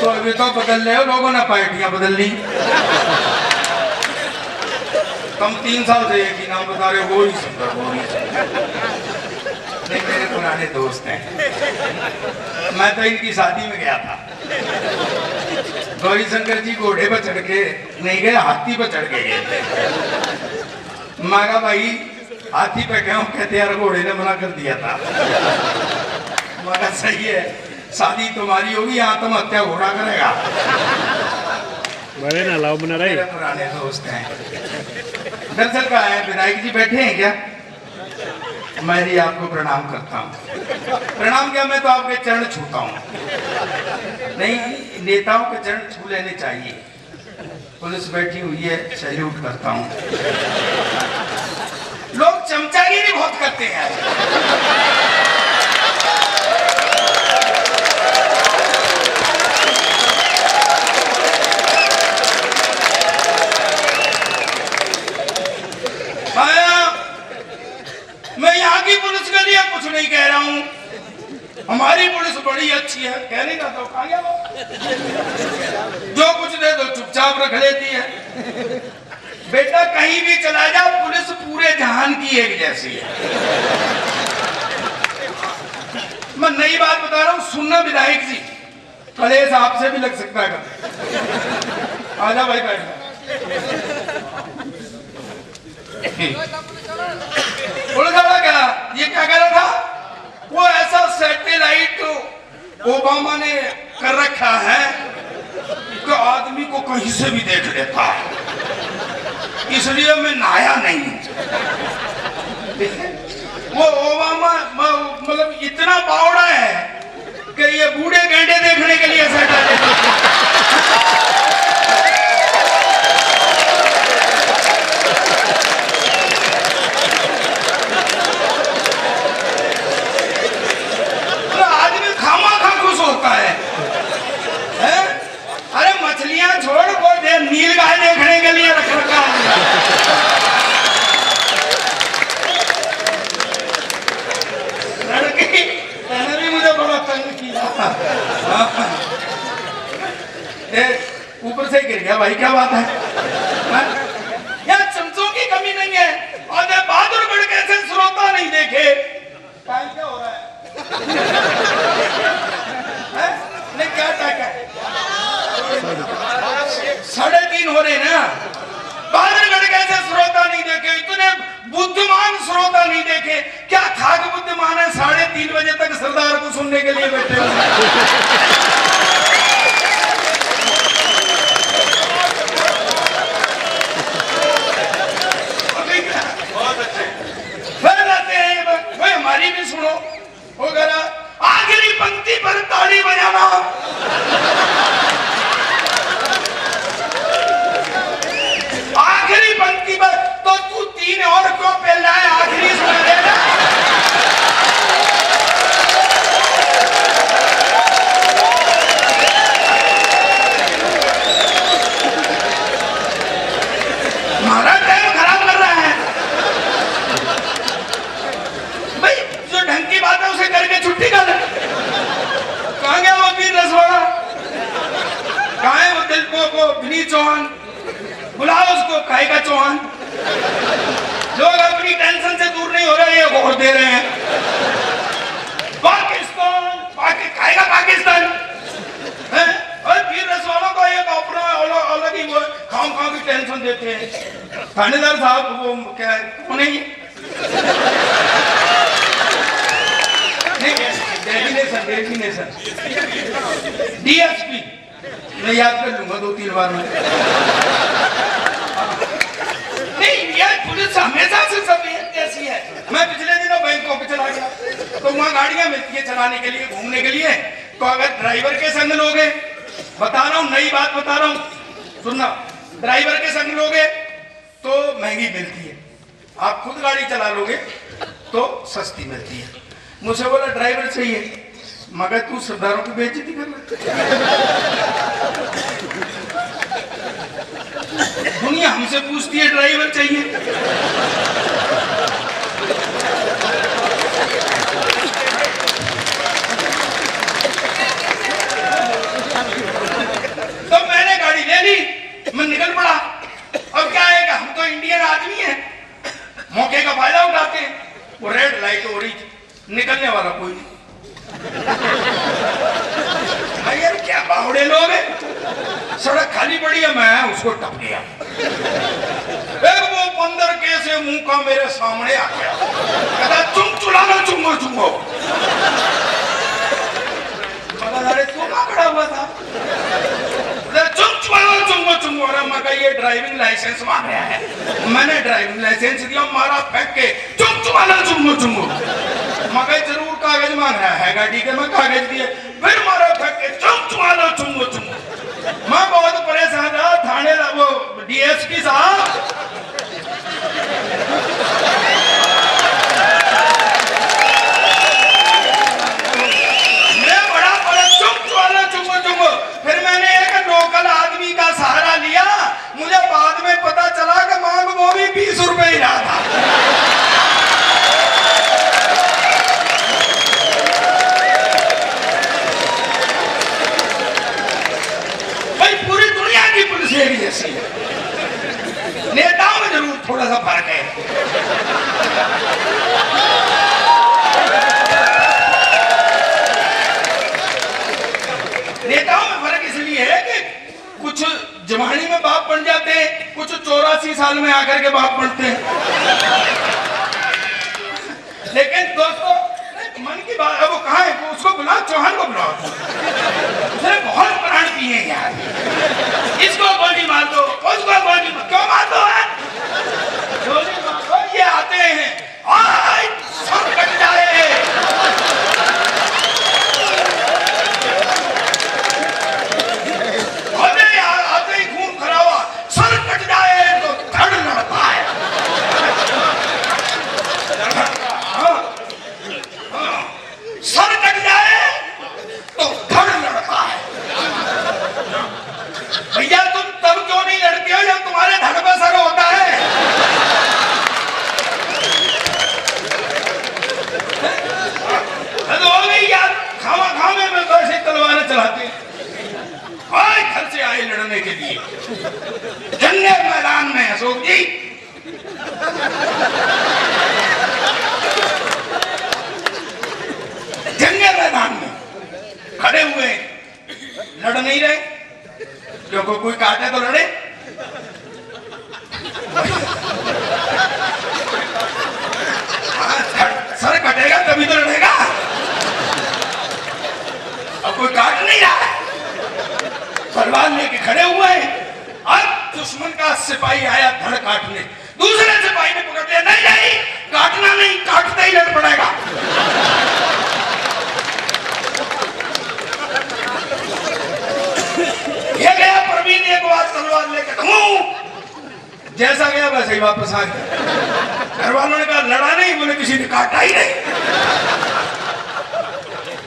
तो अभी तो बदल रहे हो लोगों ने, पार्टियां बदल ली। तुम 3 साल से एक ही नाम बता रहे हो, गौरी शंकर, गौरी शंकर। नहीं, मेरे पुराने दोस्त हैं। मैं तो इनकी शादी में गया था। गौरी शंकर जी घोड़े पर चढ़ के नहीं गए, हाथी पर चढ़ के गए थे। मैं कहा भाई हाथी पे क्यों? कहते यार घोड़े ने मना कर दिया था। मैं कहा सही है, शादी तुम्हारी होगी, यहाँ तुम हत्या घोड़ा करेगा। बड़े ना लाओ बना रहे। मेरे पुराने दोस्त हैं। दरअसल का है, विनायक जी बैठे हैं क्या? मैं भी आपको प्रणाम करता हूँ। प्रणाम क्या, मैं तो आपके चरण छूता हूँ। नहीं, नेताओं के चरण छू लेने चाहिए। पुलिस बैठी हुई है, सैल्यूट करता हूँ। लोग चमचागिरी बहुत करते हैं। मैं यहाँ की पुलिस के लिए कुछ नहीं कह रहा हूँ, हमारी पुलिस बड़ी अच्छी है। कहने का तो कहा गया, जो कुछ दे दो चुपचाप रख लेती है। बेटा कहीं भी चला जा, पुलिस पूरे जहान की एक जैसी है। मैं नई बात बता रहा हूँ, सुनना विधायक जी, कलेश आपसे भी लग सकता है। आजा भाई, बैठ। क्या ये क्या कह रहा था? वो ऐसा सैटेलाइट ओबामा ने कर रखा है कि आदमी को कहीं से भी देख लेता है, इसलिए मैं नहाया नहीं। वो ओबामा मतलब इतना बावड़ा है कि ये बूढ़े गैंडे देखने के लिए सैटेलाइट। अरे मछलियां छोड़, को नील गाय देखने के लिए रख रखा है। लड़की मैंने भी मुझे बड़ा तंग किया। ऊपर से गिर गया भाई, क्या बात है? यार चमचों की कमी नहीं है। और बहादुरगढ़ कैसे श्रोता नहीं देखे? टाइम क्या हो रहा है? क्या टाइम है? 3:30 हो रहे ना। बहादुरगढ़ कैसे श्रोता नहीं देखे? इतने बुद्धिमान श्रोता नहीं देखे क्या? खाक बुद्धिमान है, 3:30 बजे तक सरदार को सुनने के लिए बैठे हुए। बहुत अच्छे फिर आते हैं। भाई हमारी भी सुनो। हो गया आखिरी पंक्ति पर ताली बजाना। आखिरी पंक्ति पर तो तू 3 और क्यों पेल रहा है? आखिरी सुना देना। हमारा टाइम खराब कर रहा है भाई। जो ढंग की बात है उसे करके छुट्टी कर। कहाँ गया वो वीर रसवाड़ा? कहाँ है वो दिल को विनीत चौहान? बुलाओ उसको, खाएगा चौहान। लोग अपनी टेंशन से दूर नहीं हो रहे, ये वोट दे रहे हैं। पाकिस्तान खाएगा पाकिस्तान है? और वीर रसवालों का एक अपना अलग ही वो खाम की टेंशन देते हैं। थानेदार साहब वो क्या है, वो नहीं डेफिनेशन DSP मैं याद कर लूंगा 2-3 बार में। नहीं यार, पुलिस हमेशा से सब ऐसी है। मैं पिछले दिनों बैंकों पे चला गया तो वहाँ गाड़ियां मिलती है चलाने के लिए, घूमने के लिए। तो अगर ड्राइवर के संग लोगे, बता रहा हूँ नई बात बता रहा हूँ, सुनना, ड्राइवर के संग लोगे तो महंगी मिलती है। आप खुद गाड़ी चला लोगे तो सस्ती मिलती है। मुझसे बोला ड्राइवर चाहिए, मगर तू सरदारों की बेइज्जती कर रहा। दुनिया हमसे पूछती है ड्राइवर चाहिए। दौड़े लोग, सड़क खाली पड़ी है, मैं उसको टप गया। एक वो बंदर कैसे मुंह का मेरे सामने आ गया, कहता चुम चुलाना चुम्बो चुम्बो। अरे तू कहाँ खड़ा हुआ था? चुम चुलाना चुम्बो चुम्बो। मैं ये ड्राइविंग लाइसेंस मांग रहा है। मैंने ड्राइविंग लाइसेंस दिया, मारा फेंक के चुम चुलाना चुम्बो चुम्बो। मैं जरूर कागज मांग रहा है गाड़ी के, मैं कागज दिए, फिर मारा फेंक के चुम चुलाना चुम्बो चुम्बो। मैं बहुत परेशान था। थाने वो डीएसपी साहब, फिर मैंने एक लोकल आदमी का सहारा लिया। मुझे बाद में पता चला कि मांग वो भी 20 रुपए ही रहा था। भाई पूरी दुनिया की पुलिस एक जैसी है, नेताओं में जरूर थोड़ा सा फर्क है। नेताओं में फर्क इसलिए है कि कुछ जवानी में बाप बन जाते हैं, कुछ 84 साल में आकर के बाप बनते हैं। लेकिन दोस्तों मन की बात, अब वो कहाँ है? वो उसको बुलाओ, चौहान को बुलाओ। उसने बहुत प्राण पिए यार। इसको गोली मार दो, उसको गोली मार, क्यों मार दो है? गोली मार दो, ये आते हैं, सब कट जाए। भैया तुम तब क्यों नहीं लड़ते हो जब तुम्हारे धड़ पे सर होता है? हो गई यार, खामा खामे में तो ऐसे तलवारें चलाते हैं। घर से आए लड़ने के लिए, जंगे मैदान में अशोक जी। जंगे मैदान में खड़े हुए, लड़ नहीं रहे, क्योंकि कोई काटे तो लड़े। सर कटेगा तभी तो लड़ेगा। अब कोई काट नहीं रहा है, तलवार लेके खड़े हुए हैं। अब दुश्मन का सिपाही आया धड़ काटने, दूसरे सिपाही ने पकड़ लिया, नहीं नहीं काटना नहीं, काटते ही लड़ पड़ेगा। ये गया प्रवीण एक बार तलवार लेके, जैसा गया वैसे ही वापस आ गया। घर वालों ने कहा लड़ा नहीं, बोले किसी ने काटा ही नहीं।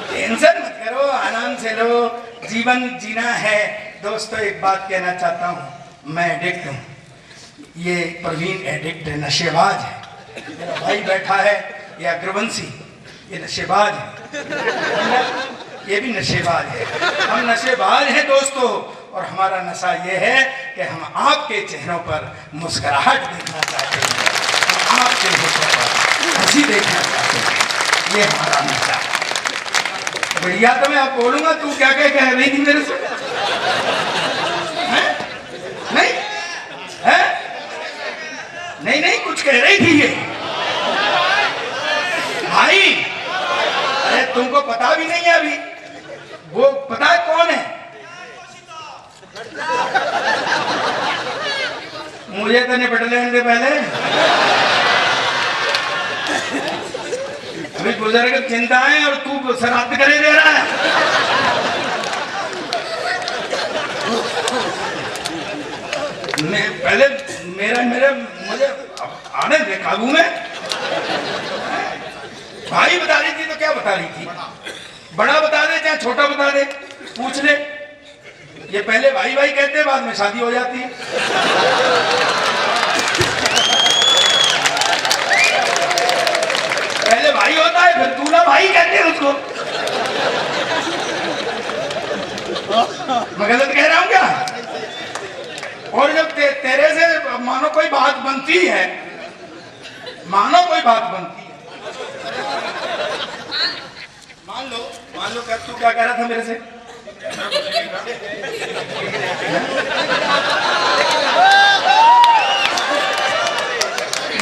टेंशन मत करो, आराम से लो, जीवन जीना है। दोस्तों एक बात कहना चाहता हूँ, मैं एडिक्ट हूँ। ये प्रवीण एडिक्ट है, नशेबाज है। मेरा भाई बैठा है, ये अग्रवंशी, ये नशेबाज है, ये भी नशेबाज है। हम नशेबाज हैं दोस्तों, और हमारा नशा ये है कि हम आपके चेहरों पर मुस्कुराहट देखना चाहते हैं, हम आपके चेहरों पर हंसी देखना चाहते हैं, ये हमारा नशा है। बढ़िया तो मैं अब बोलूंगा, तू क्या क्या कह रही थी मेरे से? नहीं है? नहीं नहीं कुछ कह रही थी ये भाई। अरे तुमको पता भी नहीं है अभी, वो पता है कौन है? मुझे तो निपट लेने दे पहले। अभी बुजुर्ग चिंताएं और तू श्राद्ध करे दे रहा है। मैं पहले मुझे आने दे काबू में। भाई बता रही थी तो क्या बता रही थी? बड़ा बता दे चाहे छोटा बता दे, पूछ ले। ये पहले भाई भाई कहते हैं, बाद में शादी हो जाती है। पहले भाई होता है, फिर दूल्हा भाई कहते हैं उसको। मैं गलत कह रहा हूं क्या? और जब तेरे से मानो कोई बात बनती है, मानो कोई बात बनती है, मान लो क्या तू क्या कह रहा था मेरे से?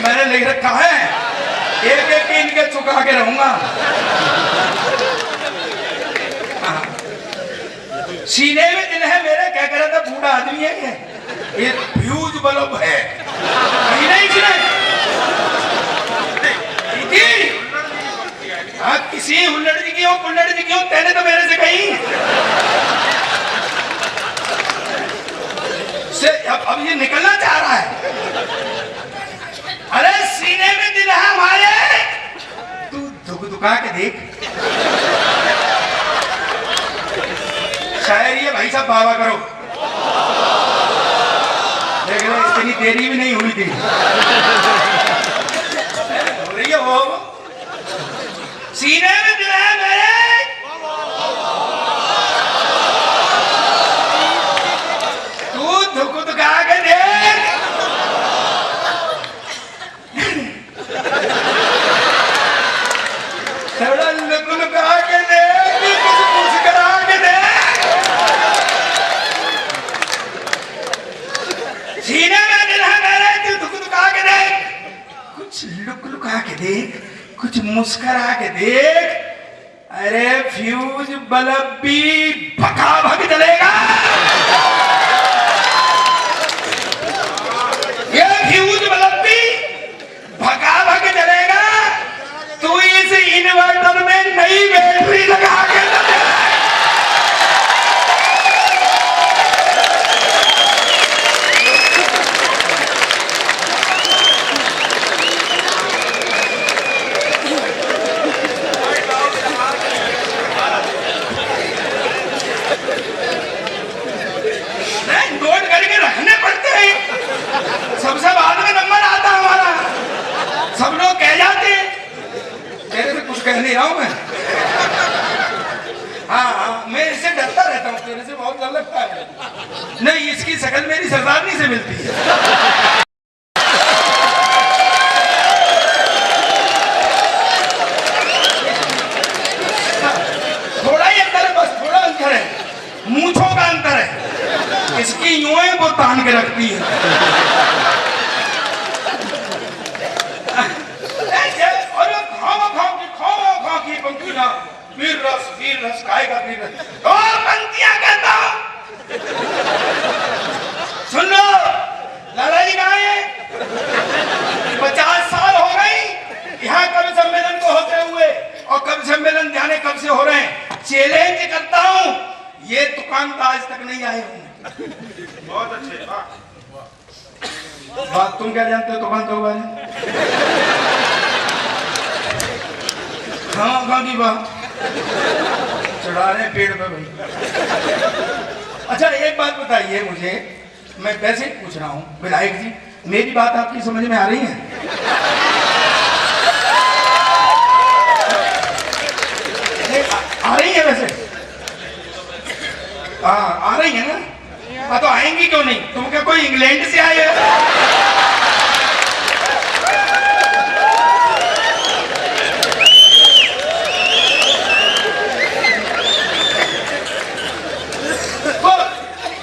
मैंने लिख रखा है एक एक इनके चुका के रहूंगा। सीने में दिल है मेरे, क्या कह रहा था बूढ़ा आदमी है ये फ्यूज बल्ब है नहीं सुने। हाँ किसी हुल्लड़ जी की हो कुल्लड़ जी की हो, तेने तो मेरे से कही से अब ये निकलना चाह रहा है। अरे सीने में दिल है हमारे, तू धुक धुका के देख। शायर ये भाई साहब बाबा करो, देख रहे इतनी देरी भी नहीं हुई थी, हो रही है वो। सीने में दिल है मेरे, तू धुक धुका के देख। थोड़ा लुक लुका के देख, कुछ मुस्कुरा के देख। सीने में दिल है मेरे, तू धुक धुका के देख, कुछ लुक लुका के देख, कुछ मुस्कुरा के देख। अरे फ्यूज बल्ब भी भगा भग जलेगा, ये फ्यूज बल्ब भी भगा भग जलेगा। तू इस इन्वर्टर में नई बैटरी लगा के नोट करके रखने पड़ते हैं। सबसे बाद में नंबर आता हमारा, सब लोग कह जाते हैं। तेरे से कुछ कह नहीं रहा हूं मैं। हाँ मैं इससे डरता रहता हूँ, तेरे से बहुत डर लगता है। नहीं इसकी शक्ल मेरी सरदारनी से मिलती है। थोड़ा ही अंतर है, बस थोड़ा अंतर है, मूंछों का अंतर है। इसकी यूं है वो तान के रखती है। वीर रस खाएगा वीर रस। और पंक्तियां कहता हूं, सुन लो लाला जी कहाँ है? 50 साल हो गई यहाँ कवि सम्मेलन को होते हुए, और कवि सम्मेलन जाने कब से हो रहे हैं। चैलेंज करता हूं, ये दुकान तो आज तक नहीं आए होंगे। बहुत अच्छे बात। तुम क्या जानते हो दुकान तो बारे? हाँ कहाँ की बात चढ़ा रहे हैं पेड़ पे भाई। अच्छा एक बात बताइए मुझे, मैं वैसे ही पूछ रहा हूँ विधायक जी, मेरी बात आपकी समझ में आ रही है? आ रही है वैसे? आ रही है ना? हाँ तो आएंगी क्यों नहीं? तुम क्या कोई इंग्लैंड से आए हो?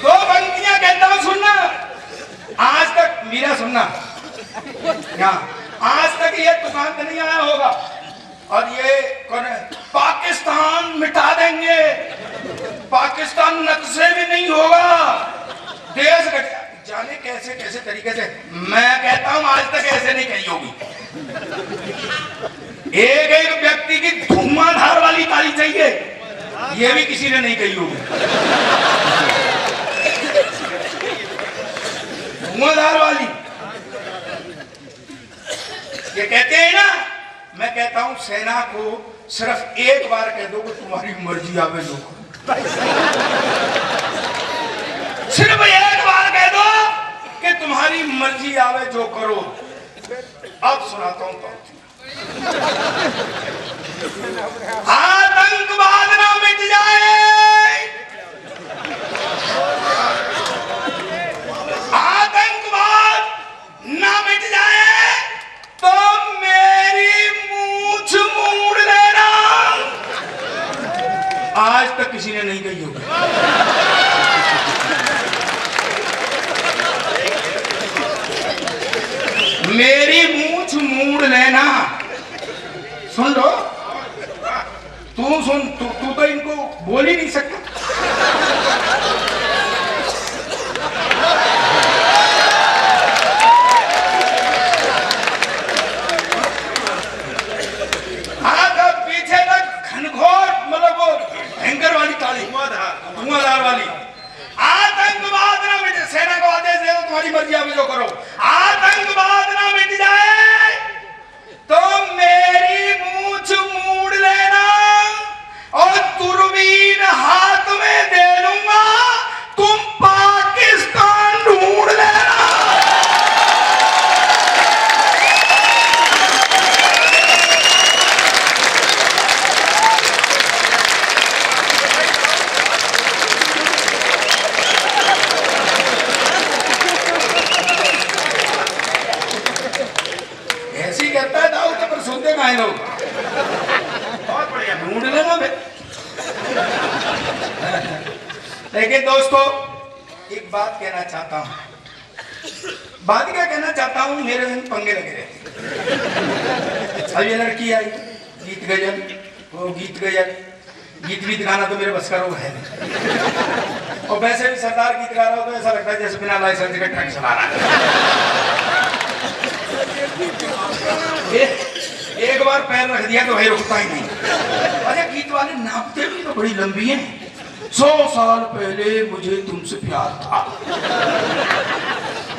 दो पंक्तियां कहता हूं सुनना। आज तक मेरा सुनना, आज तक ये दुकान पे नहीं आया होगा। और ये कौन है? पाकिस्तान मिटा देंगे, पाकिस्तान नक्शे में नहीं होगा, देश जाने कैसे कैसे तरीके से। मैं कहता हूं आज तक ऐसे नहीं कही होगी। एक एक व्यक्ति की धुआंधार वाली ताली चाहिए, ये भी किसी ने नहीं कही होगी। धुआंधार वाली ये कहते हैं ना, मैं कहता हूं सेना को सिर्फ एक बार कह दो कि तुम्हारी मर्जी आवे जो, सिर्फ एक बार कह दो कि तुम्हारी मर्जी आवे जो करो। अब सुनाता हूं तो आतंकवाद ना मिट जाए, आतंकवाद ना मिट जाए तो मेरी मूंछ मूड़ लेना। आज तक किसी ने नहीं कही होगी। लेना। सुन लो, तू सुन, तू तो इनको बोल ही नहीं सकता। पीछे तक घनघोर, मतलब वो भयंकर वाली ताली, धुआंधार वाली। आतंकवाद ना मिटे, सेना को आदेश दे दो तुम्हारी मर्जी, आप जो करो। आतंकवाद ना मिट जाए तो मेरी मूंछ मूड़ लेना और दूरबीन हाथ में दे लूंगा, तुम पाकिस्तान ढूंढ लेना। कहता है दाऊद, पर सुनते कहां लोग। बहुत बढ़िया, ढूंढ लेना बे। लेकिन दोस्तों एक बात कहना चाहता हूं। बात क्या कहना चाहता हूं, मेरे संग पंगे लगे रहे। अब ये लड़की आई, गीत गजल, वो गीत गजल, गीत भी गाना तो मेरे बस का रोग है। और वैसे भी सरदार गीत गा रहा हो तो ऐसा लगता है जैसे बिना लाइसेंस के ट्रक चला रहा है। एक बार पैर रख दिया तो भाई रुकता ही नहीं। अरे गीत वाले नापते भी तो बड़ी लंबी हैं। 100 साल पहले मुझे तुमसे प्यार था,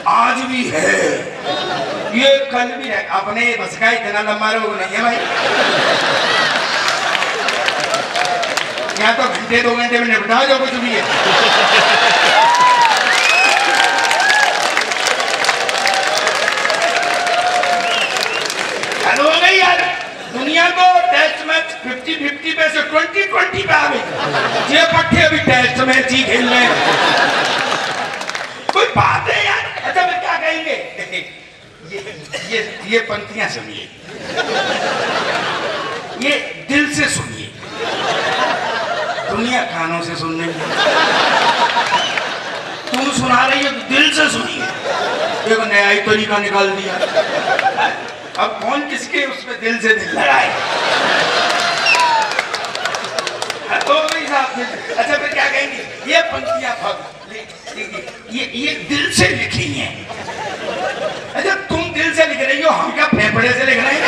आज भी है, ये कल भी है। अपने बस का इतना लंबा रोग नहीं है भाई। यहाँ तो घंटे 2 घंटे में निपटा जो कुछ भी है। यार दुनिया को टेस्ट मैच 50-50 पे से 20-20 पे आ गई। ये पट्टे अभी टेस्ट मैच ही खेल रहे हैं। कोई बात है यार। अच्छा फिर क्या कहेंगे? ये पंक्तियां सुनिए, ये दिल से सुनिए, दुनिया कानों से सुनने में। तुम सुना रही हो तो दिल से सुनिए। देखो नया ही तरीका निकाल दिया। अब कौन किसके उसमें दिल से दिल लगाए? तो अच्छा फिर क्या कहेंगे? ये पंक्तियां ये दिल से लिखी हैं। अच्छा तुम दिल से लिख रही हो, हम क्या फेफड़े से लिख रहे हैं?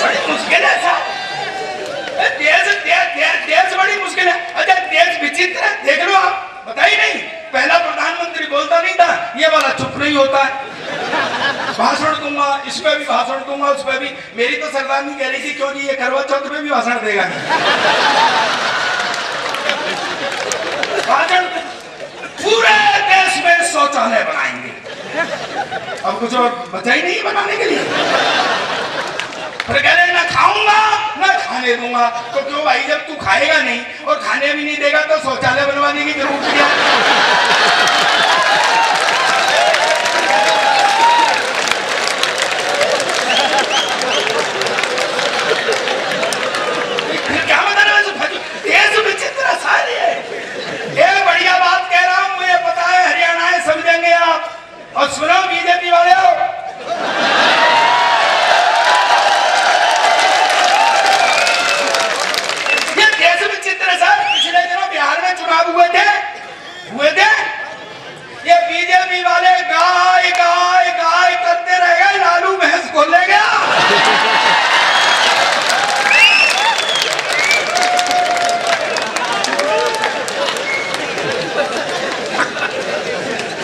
बड़ी मुश्किल है साहब, देश बड़ी मुश्किल है। अच्छा देश विचित्र है, देख लो आप। पता ही नहीं, पहला प्रधानमंत्री बोलता नहीं था, ये वाला चुप नहीं होता है। भाषण दूंगा, इस पे भी भाषण दूंगा, उस पे भी। मेरी तो सरदारनी कह रही थी क्यों जी ये करवा चौथ पे भी भाषण देगा। भाषण पूरे देश में शौचालय बनाएंगे। अब कुछ और बचा ही नहीं बनाने के लिए। फिर कह रहे ना खाऊंगा ना खाने दूंगा। तो क्यों भाई, जब तू खाएगा नहीं और खाने भी नहीं देगा तो शौचालय बनवाने की जरूरत क्या है? फिर क्या मतलब देश विचित्र सारी है। एक बढ़िया बात कह रहा हूं, मुझे पता है हरियाणा है, समझेंगे आप। और सुनो बीजेपी वाले हो, हुए थे ये बीजेपी वाले गाय गाय गाय करते रह गए, लालू भैंस को ले गया।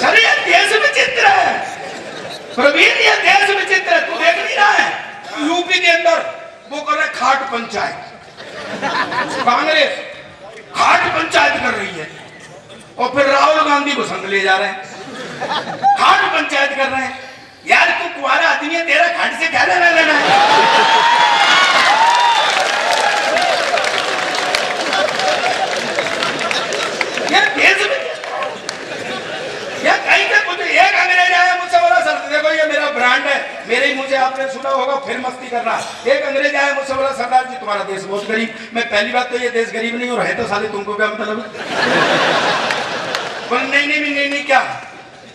सर ये देश विचित्र है प्रवीण, ये देश विचित्र है। तू देख नहीं रहा है यूपी के अंदर वो कर रहे खाट पंचायत, कांग्रेस खाट पंचायत कर रही है। और फिर राहुल गांधी को संग ले जा रहे हैं, खाट पंचायत कर रहे हैं। यार तू कुआरा आदमी है, तेरा खाट से क्या लेना देना है? ये देश में या कहीं का कुछ एक अंग्रेज आया मुझसे बोला सर देखो ये मेरा ब्रांड है, मेरे ही मुझे आपने सुना होगा फिर मस्ती कर रहा। एक अंग्रेज आया मुझसे बोला सरदार जी तुम्हारा देश बहुत गरीब। मैं पहली बात तो ये देश गरीब नहीं हो रहा है तो साले तुमको क्या मतलब? बोले नहीं नहीं नहीं नहीं क्या?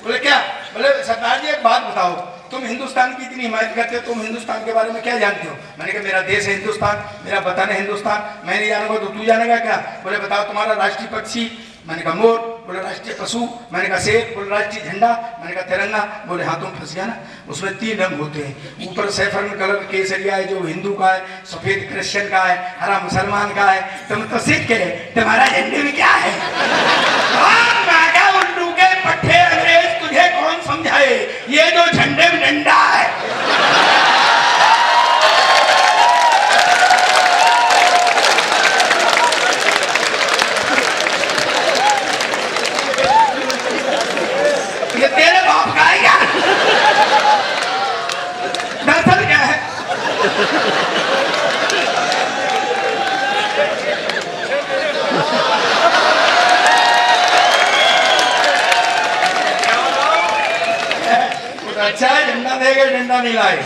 बोले क्या? बोले सरदार जी एक बात बताओ, तुम हिंदुस्तान की इतनी हिमायत करते हो, तुम हिंदुस्तान के बारे में क्या जानते हो? मैंने कहा मेरा देश है हिंदुस्तान, मेरा वतन है हिंदुस्तान, मैं नहीं जानूंगा तो तू जानेगा क्या? बोले बताओ तुम्हारा राष्ट्रीय पक्षी? मैंने कहा मोर। बोले राष्ट्रीय पशु? मैंने कहा शेर। बोले राष्ट्रीय झंडा? मैंने कहा तिरंगा। बोले हाँ तुम फंस गया ना, उसमें 3 रंग होते हैं, ऊपर सैफरन कलर केसरिया है जो हिंदू का है, सफेद क्रिश्चियन का है, हरा मुसलमान का है, तुम तो सिख है, तुम्हारा झंडे में क्या है? उल्लू के पट्टे अंग्रेज तुझे कौन समझाए, ये जो झंडे में डंडा है। ये तेरे बाप का है क्या? दरअसल क्या है? अच्छा झंडा देगा, डंडा नहीं लाए।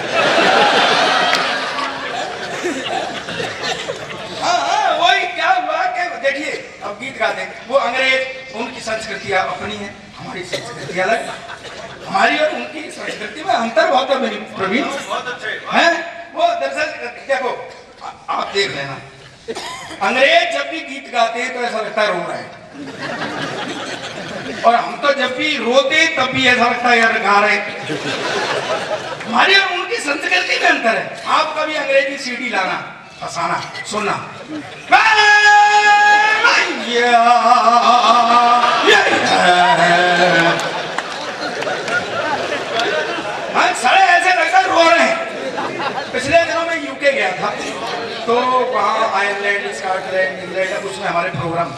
हाँ वही क्या हुआ कि देखिए अब गीत गाते हैं वो अंग्रेज, उनकी संस्कृतियाँ अपनी है, हमारी संस्कृति अलग। हमारी और उनकी संस्कृति में अंतर बहुत है प्रवीण, है वो। दरअसल देखो आप देख लेना, अंग्रेज जब भी गीत गाते हैं तो ऐसा लगता है रो रहे हैं, और हम तो जब भी रोते तब भी ऐसा लगता है यार गा रहे। हमारी और उनकी संस्कृति में अंतर है। आप कभी अंग्रेजी सीडी लाना, फसाना, सुनना, सारे ऐसे लगता रो रहे हैं। पिछले दिनों में यूके गया था, तो वहाँ आयरलैंड, स्कॉटलैंड, इंग्लैंड, उसमें हमारे प्रोग्राम।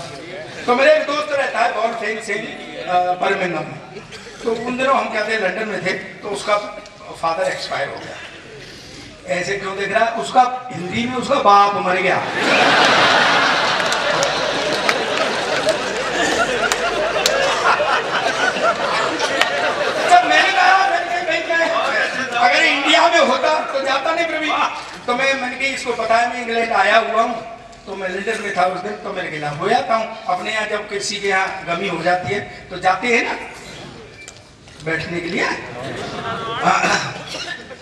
तो मेरे एक दोस्त रहता है बॉल फेन से बर्मिंघम में, तो उन दिनों हम क्या थे लंदन में थे, तो उसका फादर एक्सपायर हो गया। ऐसे क्यों देख रहा है? उसका हिंदी में उसका बाप मर गया। जब मैंने कहा अगर इंडिया में होता तो जाता नहीं प्रवीण, तो मैंने कहा इसको पता है मैं इंग्लैंड आया हुआ हूँ, तो मैं लंदन में था उस दिन, तो मैंने कहा हो जाता हूँ। अपने यहाँ जब किसी के यहाँ गमी हो जाती है तो जाते हैं ना बैठने के लिए,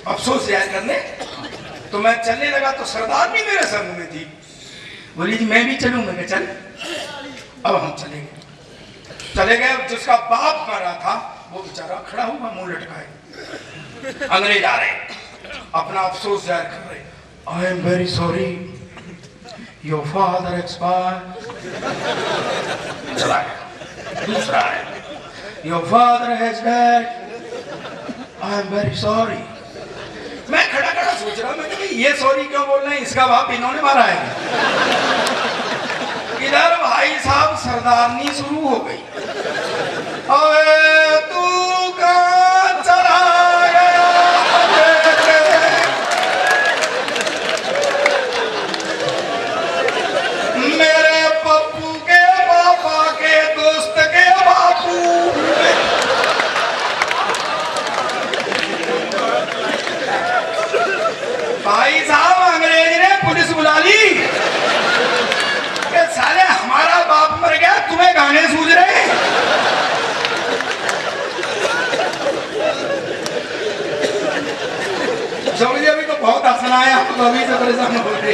अफसोस याद करने। तो मैं चलने लगा तो सरदार भी मेरे संग में थी, बोली जी मैं भी चलूँ। मैं चल। अब हम चले गए। जिसका बाप मरा था वो बेचारा खड़ा हुआ मुंह लटकाए, अंग्रेज आ रहे अपना अफसोस जाहिर कर रहे, I am very sorry your father expired. चला गया। दूसरा है, your father has died, I am very sorry. मैं खड़ा खड़ा सोच रहा, मैं कि ये सॉरी क्यों बोल रहे हैं, इसका बाप इन्होंने मारा है। इधर भाई साहब सरदारनी शुरू हो गई, अबे तू कहाँ चला गया मेरे पप्पू के पापा के दोस्त के बापू। भाई साहब अंग्रेज ने पुलिस बुला ली कि साले हमारा बाप मर गया, तुम्हें गाने सूझ रहे। मुझे अभी तो बहुत हंसना है, आप तो अभी से परेशान हो रहे।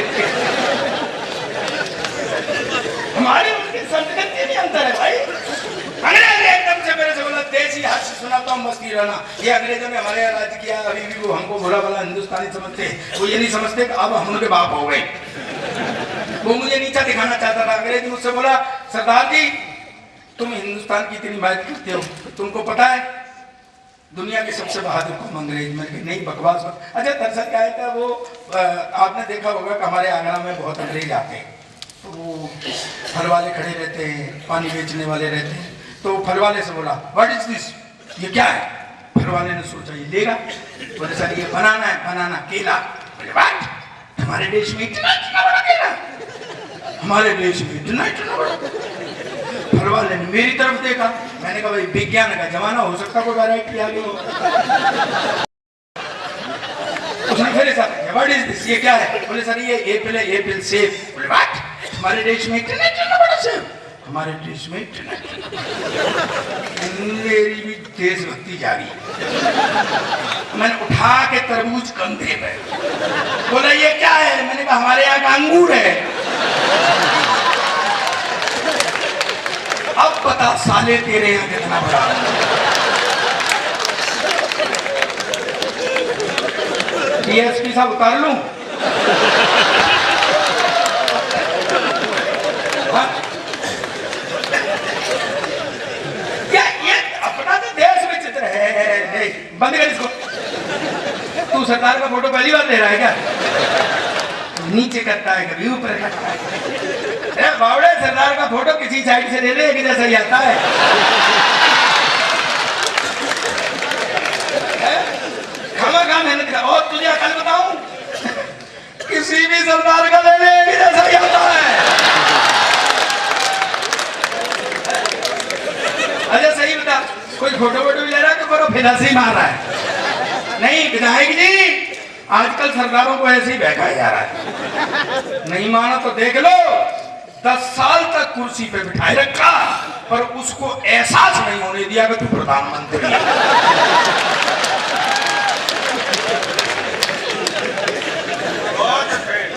हमारी उनकी संस्कृति में अंतर है भाई। अंग्रेज एकदम से मेरे से बोला देसी हास्य सुनाता हूँ मस्ती रहना। ये अंग्रेजों ने हमारे यहाँ राज किया, अभी भी वो हमको भोला भला हिंदुस्तानी समझते, वो ये नहीं समझते कि अब हम उनके बाप हो गए। वो मुझे नीचा दिखाना चाहता था। अंग्रेज मुझसे बोला सरदार जी तुम हिंदुस्तान की इतनी बात करते हो, तुमको पता है दुनिया के सबसे बहादुर कौन? अंग्रेज। में नहीं बकवास। अच्छा दरअसल क्या है, वो आपने देखा होगा कि हमारे आगरा में बहुत अंग्रेज आते हैं, तो वो फल वाले खड़े रहते हैं, पानी बेचने वाले रहते हैं। तो फल वाले से बोला व्हाट इज दिस, ये क्या है? फल वाले ने सोचा ये लेगा, बोले सर ये बनाना है। बनाना? केला। बोले व्हाट, हमारे देश में इतना इतना बड़ा केला? हमारे देश में इतना इतना बड़ा? फल वाले ने मेरी तरफ देखा। मैंने कहा भाई विज्ञान का जमाना, हो सकता कोई वैरायटी आ गई हो। उसने फिर ऐसा व्हाट इज दिस, ये क्या है? बोले सर ये एप्पल है, एप्पल सेब। बोले व्हाट, हमारे देश में इतना इतना बड़ा सेब? हमारे देश में मेरी भी देशभक्ति जागी। मैंने उठा के तरबूज कंधे पे, बोला ये क्या है? मैंने कहा हमारे यहाँ का अंगूर है। अब बता साले तेरे यहाँ कितना बड़ा। डीएसपी साहब उतार लूं? बंद कर इसको। तू सरदार का फोटो पहली बार ले रहा है क्या? नीचे करता है कभी ऊपर करता है। बावड़े, सरदार का फोटो किसी साइड से ले ले, एक जैसा ही आता है। खामा मेहनत कर। और तुझे अकल बताऊं, किसी भी सरदार का ले ले, एक जैसा ही आता है। अच्छा सही बता, कोई फोटो वोटो भी ले रहा है तो करो, फिर हंसी मार रहा है। नहीं विधायक जी, आजकल सरदारों को ऐसे ही बहकाया जा रहा है। नहीं माना तो देख लो, 10 साल तक कुर्सी पे बिठाए रखा, पर उसको एहसास नहीं होने दिया कि तू प्रधानमंत्री है।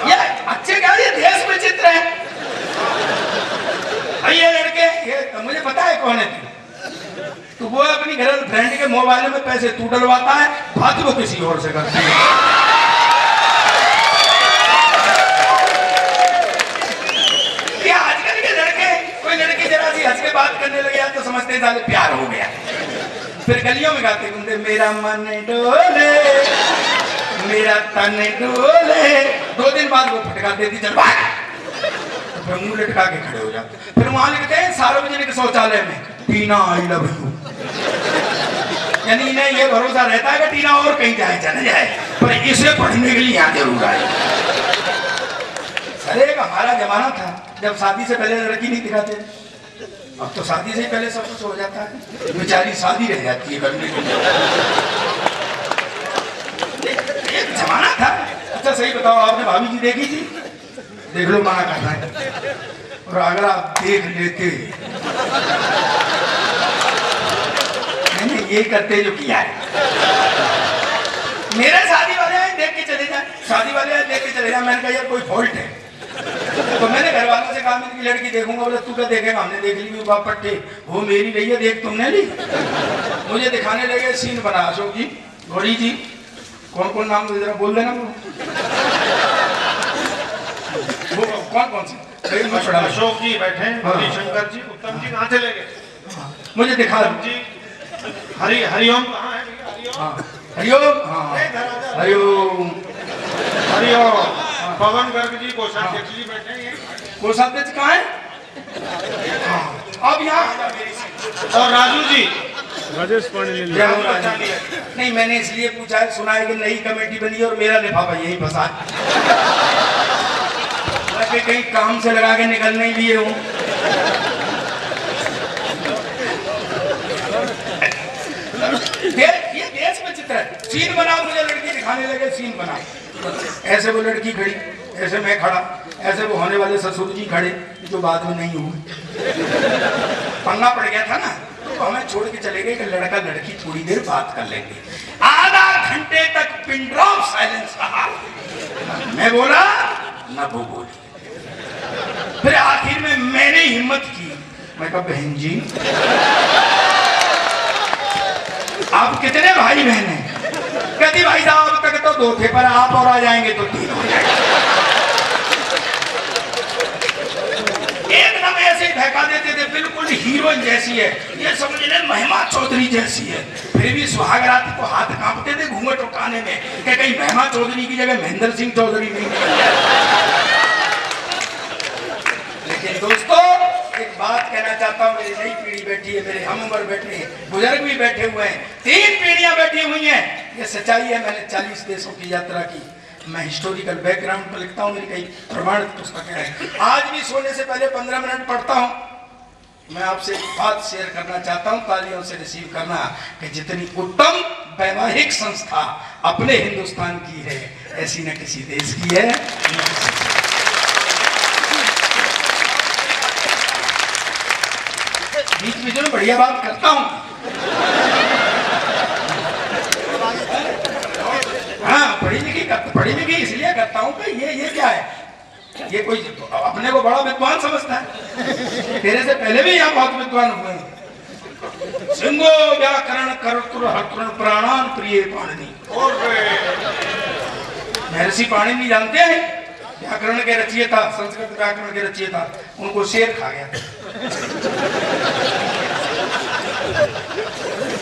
ये अच्छे क्या, ये देश में चित्र है। ये लड़के, ये मुझे पता है कौन है तू। वो अपनी गर्लफ्रेंड के मोबाइल में पैसे तू डलवाता है, बाकी वो किसी और से करती है। ये आजकल के लड़के, कोई लड़की जरा सी हंस के बात करने लगे तो समझते साले प्यार हो गया। फिर गलियों में गाते घूमते, मेरा मन डोले मेरा तन डोले। 2 दिन बाद वो फटका देती, चल भाग। फिर मुंह लटका के खड़े हो जाते। फिर वहां लिखते हैं सार्वजनिक शौचालय में, टीना आई लव यू। यानी इन्हें ये भरोसा रहता है कि टीना और कहीं जाए चले जाए, पर इसे पढ़ने के लिए यहाँ जरूर आए। अरे हमारा जमाना था जब शादी से पहले लड़की नहीं दिखाते। अब तो शादी से ही पहले सब कुछ हो जाता है, बेचारी शादी रह जाती है करने के लिए। एक जमाना था। अच्छा सही बताओ, आपने भाभी जी देखी थी? देख लो, मना करना है। और अगर आप देख लेते, मैंने ये करते जो किया है। मेरे शादी वाले आए देख के चले जाए, शादी वाले आए देख के चले जाए। मैंने कहा यार कोई फॉल्ट है? तो मैंने घर वालों से कहा मेरी लड़की देखूंगा। बोले तू क्या देखेगा? हमने देख ली पट्टे, वो मेरी रही है, देख तुमने ली। मुझे दिखाने लगे सीन बना। अशोक जी, गौरी जी, कौन कौन नाम जरा बोल देना। वो कौन कौन से? अशोक जी बैठे, शंकर जी, उत्तम जी कहाँ चले गए? मुझे दिखा जी। हरिओम कहाँ है? हरिओम, हरिओम, हरिओम। पवन गर्ग जी, कोषाध्यक्ष जी बैठे हैं। कोषाध्यक्ष कहाँ है? अब यहाँ। और राजू जी, राजेश पांडे नहीं, मैंने इसलिए पूछा है, सुना है कि नई कमेटी बनी है और मेरा लिफाफा यही फंसा। कहीं काम से लगा के निकलने ही लिए हूँ। ये देश में चित्र है। सीन बनाओ, मुझे लड़की दिखाने लगे, सीन बनाओ। ऐसे वो लड़की खड़ी, ऐसे मैं खड़ा, ऐसे वो होने वाले ससुर जी खड़े, जो बाद में नहीं हुए। पन्ना पड़ गया था ना, तो हमें छोड़ के चले गए कि लड़का लड़की थोड़ी देर बात कर लेंगे। आधा घंटे तक पिन ड्रॉप साइलेंस रहा। मैं बोला ना, वो बोली। फिर आखिर में मैंने हिम्मत की, मैं कहा बहन जी आप कितने भाई बहन हैं? कहती भाई साहब अब तक तो 2 थे, पर आप और आ जाएंगे तो 3 हो जाएंगे। एकदम ऐसे ही धक्का देते थे, बिल्कुल हीरोइन जैसी है, ये समझ ले महिमा चौधरी जैसी है। फिर भी सुहागरात को हाथ कांपते थे घूंघट उठाने में कि कहीं महिमा चौधरी की जगह महेंद्र सिंह चौधरी नहीं। लेकिन दोस्तों एक बात कहना चाहता हूँ, मेरी नई पीढ़ी बैठी है, मेरे हम उम्र बैठे हैं, बुजुर्ग भी बैठे हुए हैं, 3 पीढ़ियां बैठी हुई हैं। ये सच्चाई है। मैंने 40 देशों की यात्रा की। मैं हिस्टोरिकल बैकग्राउंड पर लिखता हूँ, मेरी कई प्रमाणित पुस्तकें हैं। आज भी सोने से पहले 15 मिनट पढ़ता हूँ। मैं आपसे एक बात शेयर करना चाहता हूँ, तालियों से रिसीव करना, कि जितनी उत्तम वैवाहिक संस्था अपने हिंदुस्तान की है, ऐसी न किसी देश की है। बीच बीच में बढ़िया बात करता हूँ। हाँ, पढ़ी लिखी इसलिए करता हूँ कि ये क्या है, ये कोई अपने को बड़ा विद्वान समझता है। तेरे से पहले भी यहाँ बहुत विद्वान हुए हैं। सिंहो व्याकरण कर्तृ हर्तृ प्राणान प्रिय पाणिनि। महर्षि पाणिनि जानते हैं, व्याकरण के रचयिता, संस्कृत व्याकरण के रचयिता, उनको शेर खा गया।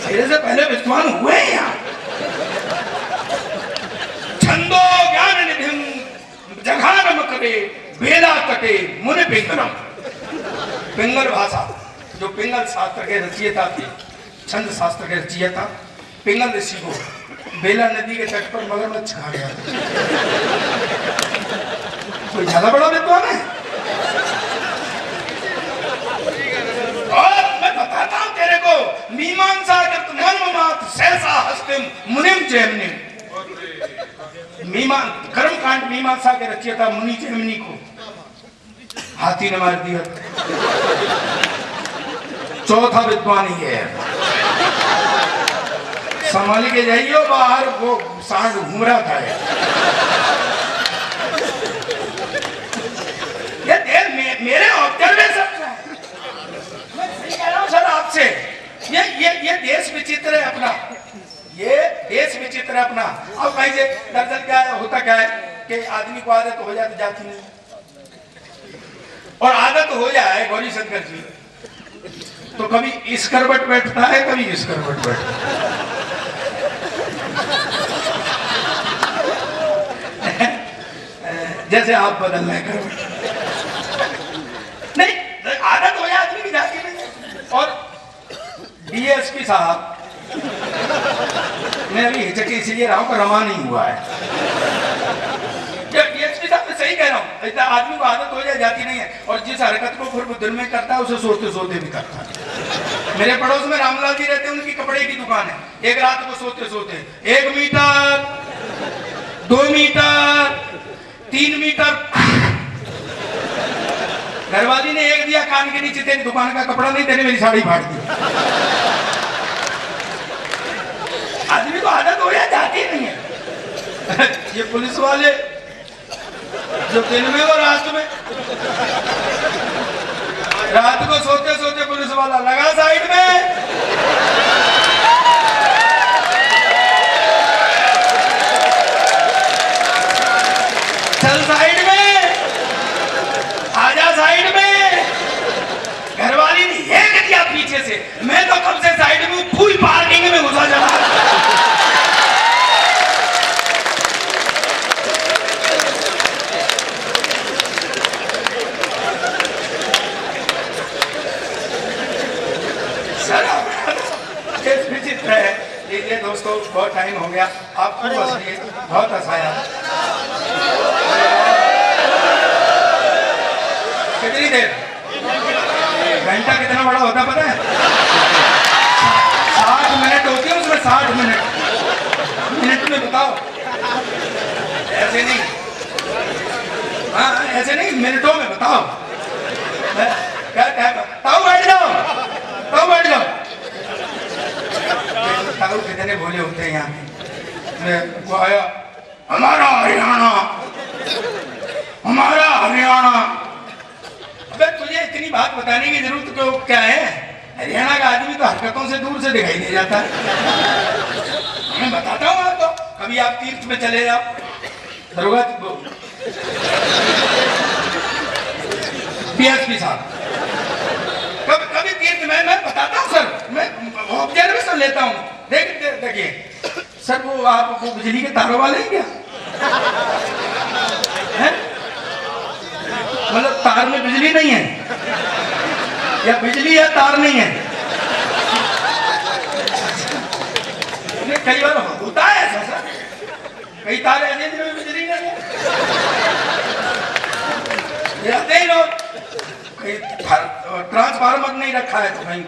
तेरे से पहले विद्वान हुए हैं यहाँ। छंदो ज्ञान निधिम जघानम करे बेला तटे मुनि पिंगलम। पिंगल भाषा, जो पिंगल शास्त्र के रचयिता थे, छंद शास्त्र के रचयिता पिंगल ऋषि को बेला नदी के तट पर मगरमच्छ खा गया। कोई ज्यादा बड़ा विद्वान है? और मैं बताता हूं तेरे को, मीमांसा कृत मन्मनाथ सहसा हस्तिम मुनिम जैमिनिम। कर्मकांड मीमांसा के रचयिता मुनि जैमिनी को हाथी ने मार दिया। चौथा विद्वान ही है। संभाल के जाइयो, बाहर वो सांड घूम रहा था। ये मेरे ऑब्जर्वेशन है, मैं सही कह रहा हूं सर आपसे। ये देश विचित्र है अपना, ये देश विचित्र है अपना। अब कहीं से दरअसल क्या है, होता क्या है कि आदमी को आदत हो जाए तो जाती नहीं, और आदत हो जाए गौरी शंकर जी तो कभी इस करवट बैठता है, कभी इस करवट बैठता है। जैसे आप बदल रहे करवट। नहीं, आदत हो जाए आदमी की जाती नहीं। और डीएसपी साहब, मैं अभी हिचके इसलिए रहा हूं कि रमा नहीं हुआ है। डीएसपी साहब मैं सही कह रहा हूं, इतना आदमी को आदत हो जाए जाती नहीं है। और जिस हरकत को फिर दिन में करता है उसे सोते सोते भी करता है। मेरे पड़ोस में रामलाल जी रहते हैं, उनकी कपड़े की दुकान है। एक रात को सोते सोते 1 मीटर 2 मीटर 3 मीटर, घरवाली ने एक दिया कान के नीचे, तेरी दुकान का कपड़ा नहीं, तेरी मेरी साड़ी फाड़ दी। आदमी को आदत हो जाए जाती नहीं है। ये पुलिस वाले जो दिन में और रात में, रात को सोते सोते पुलिस वाला लगा साइड में, चल साइड में, आजा साइड में। घरवाली ने ये कर दिया पीछे से, मैं तो कब से साइड में फुल पार्किंग में घुसा चला। ये दोस्तों बहुत टाइम हो गया, आपको हंसिए, बहुत हंसाया। कितनी देर? घंटा कितना बड़ा होता पता है? 60 मिनट होती है उसमें, 60 मिनट में बताओ, ऐसे नहीं। हाँ ऐसे नहीं, मिनटों में बताओ। क्या ताऊ बैठ जाओ, ताऊ बैठ जाओ। ताऊ कितने भोले होते हैं यहाँ को आया, हमारा हरियाणा, हमारा हरियाणा। अबे तुझे इतनी बात बताने की जरूरत क्यों, क्या है? हरियाणा का आदमी तो हरकतों से दूर से दिखाई दे जाता है। मैं बताता हूँ आपको, कभी आप तीर्थ में चले जाओ, दरोगा डीएसपी साहब, कभी तीर्थ में, मैं बताता हूँ सर, मैं ऑब्जर्वेशन लेता हूँ। देखिए सर, वो आप वो बिजली के तारों वाले हैं क्या? मतलब तार में बिजली नहीं है, या बिजली है तार नहीं है? कई बार होता है ऐसा सर, कई तार ऐसे जिनमें बिजली नहीं है, रहते ही लोग। कहीं ट्रांसफार्मर नहीं रखा है तो कहीं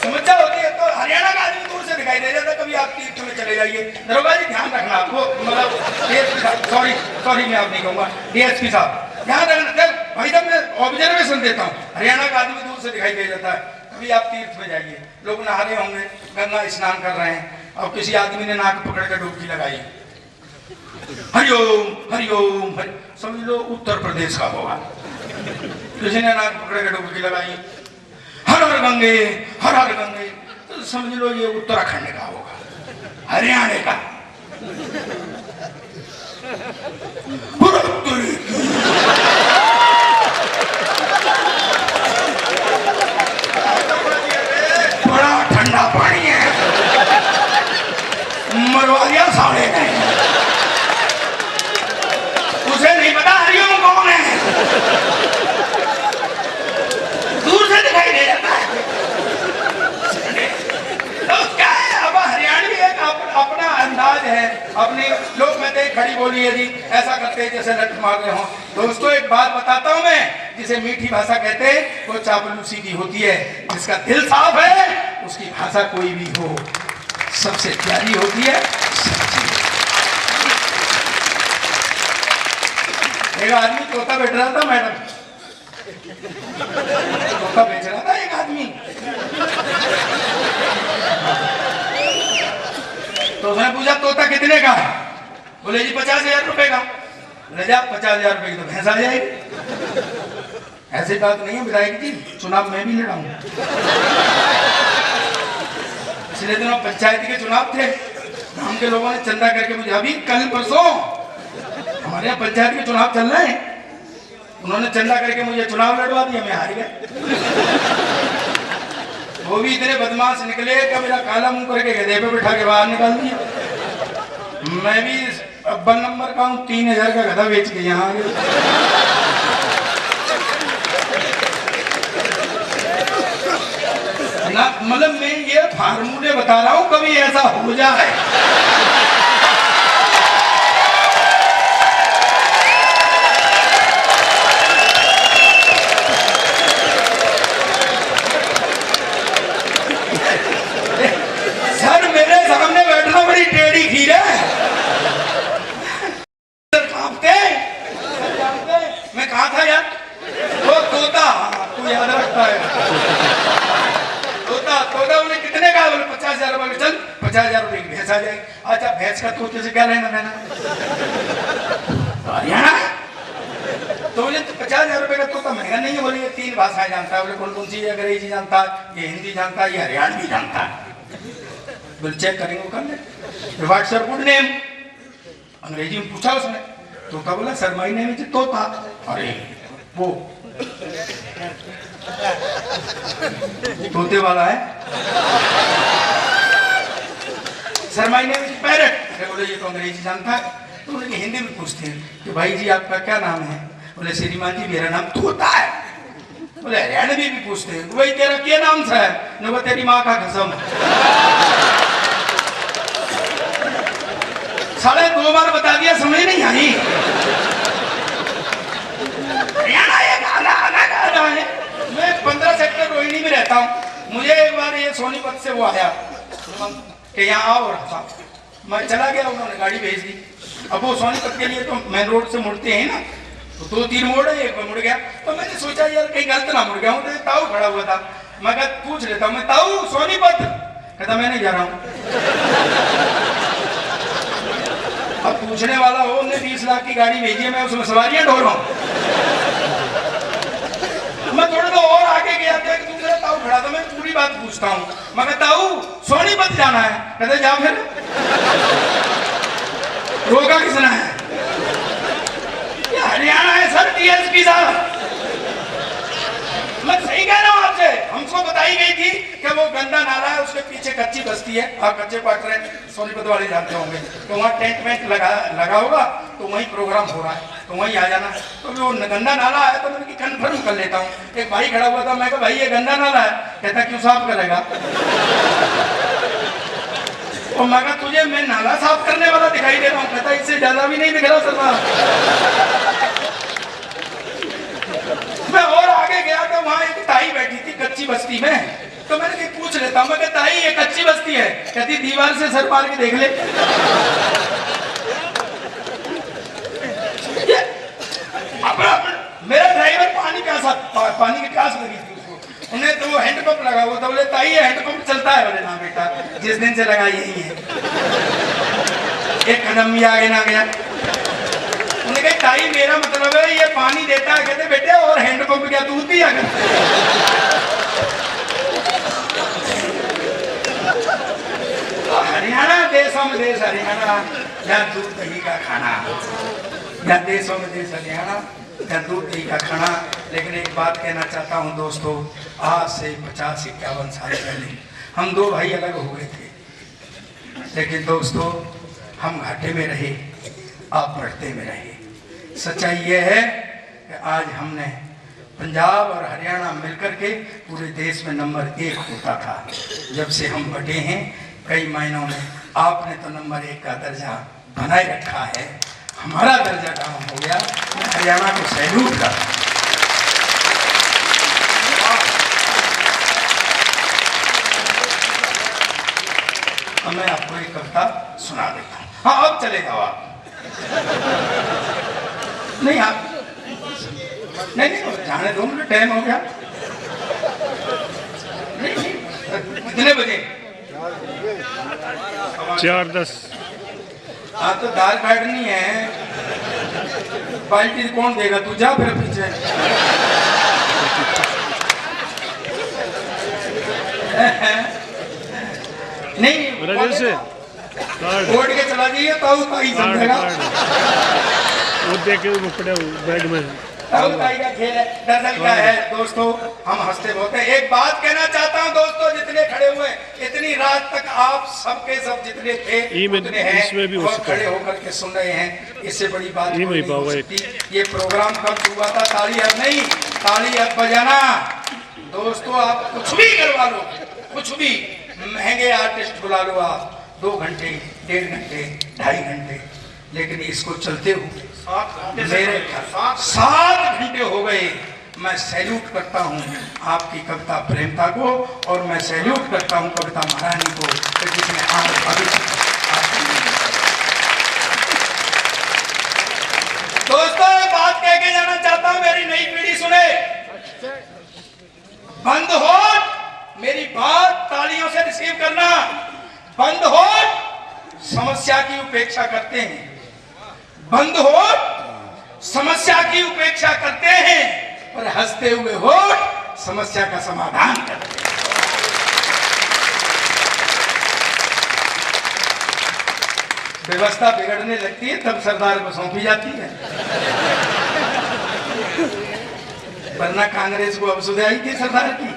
समस्या होती है। तो हरियाणा का आदमी दूर से दिखाई दे जाता, कभी आप तीर्थ में चले जाइए। दरोगा जी ध्यान रखना, आपको मतलब डीएसपी साहब, सॉरी मैं आप नहीं कहूँगा, डीएसपी साहब ध्यान रखना। भाई साहब मैं ऑब्जर्वेशन देता हूँ, हरियाणा का आदमी दूर से दिखाई दे जाता है। कभी आप तीर्थ में जाइए, लोग नहा रहे होंगे, गंगा स्नान कर रहे हैं, और किसी आदमी ने नाक पकड़ कर डुबकी लगाई, हरिओम हरिओम हरि, समझ लो उत्तर प्रदेश का होगा। किसी ने नाक पकड़ कर डुबकी लगाई, हर हर गंगे हर हर गंगे, तो समझ लो ये उत्तराखंड का होगा, हरियाणा का। बड़ा ठंडा पानी है, मरवा दिया साले ने, उसे नहीं पता हरिओम कौन है, दूर से दिखाई दे जाता है। तो क्या है, अब हरियाणवी एक अपना अंदाज है, अपनी लोग कहते हैं खड़ी बोली है जी, ऐसा करते हैं जैसे लट मार रहे हो। दोस्तों एक बात बताता हूं मैं, जिसे मीठी भाषा कहते हैं वो चापलूसी की होती है, जिसका दिल साफ है उसकी भाषा कोई भी हो सबसे प्यारी होती है। एक आदमी तोता बेच रहा था मैडम, तोता बेच रहा था एक आदमी, तो उसने पूछा तोता कितने का है? बोले जी 50,000 रुपए का। बोले जा 50,000 रुपए की तो भैंस आ जाएगी। ऐसी बात नहीं है विधायक जी, चुनाव मैं भी लड़ाऊं। पिछले दिनों पंचायत के चुनाव थे, गांव के लोगों ने चंदा करके मुझे, अभी कल परसों हमारे यहाँ पंचायत के चुनाव चल रहे हैं, उन्होंने चंदा करके मुझे चुनाव लड़वा दिया, मैं हार गया। वो भी इतने बदमाश निकले कि मेरा काला मुंह करके गधे पे बिठा के बाहर निकाल दिया। मैं भी अव्वल नंबर का हूँ, 3,000 का गधा बेच के यहाँ आ गया। ना मतलब मैं ये फार्मूले बता रहा हूँ, कभी ऐसा हो जाए। सर मेरे सामने बैठना बड़ी टेढ़ी खीर है, कांपते। मैं कहा था यार, वो तोता, तू याद रखता है, तोता तोता बोले कितने का? बोले 50,000 रुपए। चल 50,000 रुपए की भैंस आ जाएगी। अच्छा भैंस का तोते से क्या लेना देना? हरियाणा तो बोले 50,000 रुपए का तोता महंगा नहीं है। बोले ये 3 भाषाएं जानता है। बोले कौन कौन सी? अंग्रेजी जानता है, ये हिंदी जानता है, ये हरियाणवी जानता है। बोले चेक करेंगे, कर ले। What's your good name? अंग्रेजी में पूछा उसने, तोता बोला सर माय नेम इज तोता। अरे वो तोते वाला है। Sir my name is parrot. अरे बोले ये तो अंग्रेजी जानता है। तो उन्हें हिंदी में पूछते हैं कि भाई जी आपका क्या नाम है? बोले श्रीमान जी मेरा नाम तोता है। बोले हरियाणवी भी पूछते हैं भाई तेरा क्या नाम था? न तेरी माँ का कसम। 2.5 बार बता दिया, समझ नहीं आई। हरियाणा एक आधा है। मैं 15 सेक्टर रोहिणी में रहता हूँ। मुझे एक बार ये सोनीपत से वो आया कि यहाँ आओ रहा, मैं चला गया, उन्होंने गाड़ी भेज दी। अब वो सोनीपत के लिए तो मेन रोड से मुड़ते हैं ना, तो 2-3 मोड़ है, एक मुड़ गया। तो मैंने सोचा यार कहीं गलत ना मुड़ गया हूँ, तो ताऊ खड़ा हुआ था, मैं पूछ लेता हूँ, मैं ताऊ सोनीपत? कहता मैं नहीं जा रहा हूँ। अब पूछने वाला हो, उन्होंने 20 लाख की गाड़ी भेजी है, मैं उसमें सवारियां ढो रहा हूँ। मैं थोड़ा तो और आगे गया था कि दूसरा ताऊ खड़ा था, मैं पूरी बात पूछता हूँ। मैं कहता ताऊ सोनीपत जाना है? कहते जा फिर। रोका किसने है? हरियाणा है सर, डीएसपी साहब। मैं सही कह रहा हूँ आपसे। हमको बताई गई थी कि वो गंदा नाला है, उसके पीछे कच्ची बस्ती है, आप कच्चे क्वार्टर सोनीपत वाले जानते होंगे, तो वहाँ टेंट वेंट लगा होगा, तो वहीं प्रोग्राम हो रहा है, तो वहीं आ जाना। तो वो गंदा नाला है, तो मैं कन्फर्म कर लेता हूँ। एक भाई खड़ा हुआ था, मैं कहा भाई ये गंदा नाला है। कहता क्यों साफ करेगा? और मैं कहा तुझे मैं नाला साफ करने वाला दिखाई दे रहा हूँ? कहता इससे ज्यादा भी नहीं दिख रहा सर। मैं और आगे गया तो वहां एक ताई बैठी थी कच्ची बस्ती में, तो मैंने पूछ लेता हूँ, मैं कहता ताई ये कच्ची बस्ती है? कहती दीवार से सर मार के देख ले। मेरा ड्राइवर दिन से लगा यही है, एक कदम भी आगे ना गया। उन्होंने कहा ताई मेरा मतलब है ये पानी देता है, कहते बेटे और हैंडपंप क्या दूध दिया करते। हरियाणा देशों में देश हरियाणा, या दूध दही का खाना, या देशों में देश हरियाणा, या दूध दही का खाना। लेकिन एक बात कहना चाहता हूँ दोस्तों, आज से 50-51 साल पहले हम दो भाई अलग हो गए थे, लेकिन दोस्तों हम घाटे में रहे, आप बढ़ते में रहे। सच्चाई यह है कि आज हमने पंजाब और हरियाणा मिलकर के पूरे देश में नंबर 1 होता था। जब से हम बढ़े हैं कई महीनों में, आपने तो नंबर 1 का दर्जा बनाए रखा है, हमारा दर्जा डाउन हो गया। मैं हरियाणा को सैल्यूट करता हूं। अब मैं आपको एक कविता सुना देता हूँ। हाँ अब चले जाओ आप। नहीं आप नहीं जाने दो, मुझे टाइम हो गया। नहीं कितने बजे? 4:10। हाँ तो दाल बैठनी है, बाल्टी कौन देगा? तू जा फिर पीछे। नहीं से ओढ़ के चला जाइए तो ताई समझेगा। वो देख के पड़े बैग में ताई का खेल है, दरअसल क्या है दोस्तों, हम हंसते बहुत हैं। एक बात कहना चाहता हूँ दोस्तों, जितने खड़े हुए इतनी रात तक आप सबके सब जितने थे उतने हैं और खड़े होकर के सुन रहे हैं, इससे बड़ी बात नहीं हो सकती। ये प्रोग्राम कब हुआ था? ताली अब नहीं, ताली अब बजाना। दोस्तों आप कुछ भी करवा लो, कुछ भी महंगे आर्टिस्ट बुला लो आप, 2 घंटे 1.5 घंटे 2.5 घंटे, लेकिन इसको चलते हुए मेरे 7 घंटे हो गए। मैं सैल्यूट करता हूं आपकी कविता प्रेमता को, और मैं सैल्यूट करता हूं कविता महारानी को, जिसने आज भविष्य। दोस्तों बात कह के जाना चाहता हूं, मेरी नई पीढ़ी सुने, बंद हो मेरी बात तालियों से रिसीव करना, बंद हो समस्या की उपेक्षा करते हैं, बंद हो समस्या की उपेक्षा करते हैं, पर हंसते हुए हो समस्या का समाधान करते हैं। व्यवस्था बिगड़ने लगती है तब सरदार को सौंपी जाती है, वरना कांग्रेस को अब सुधाई थी सरदार की।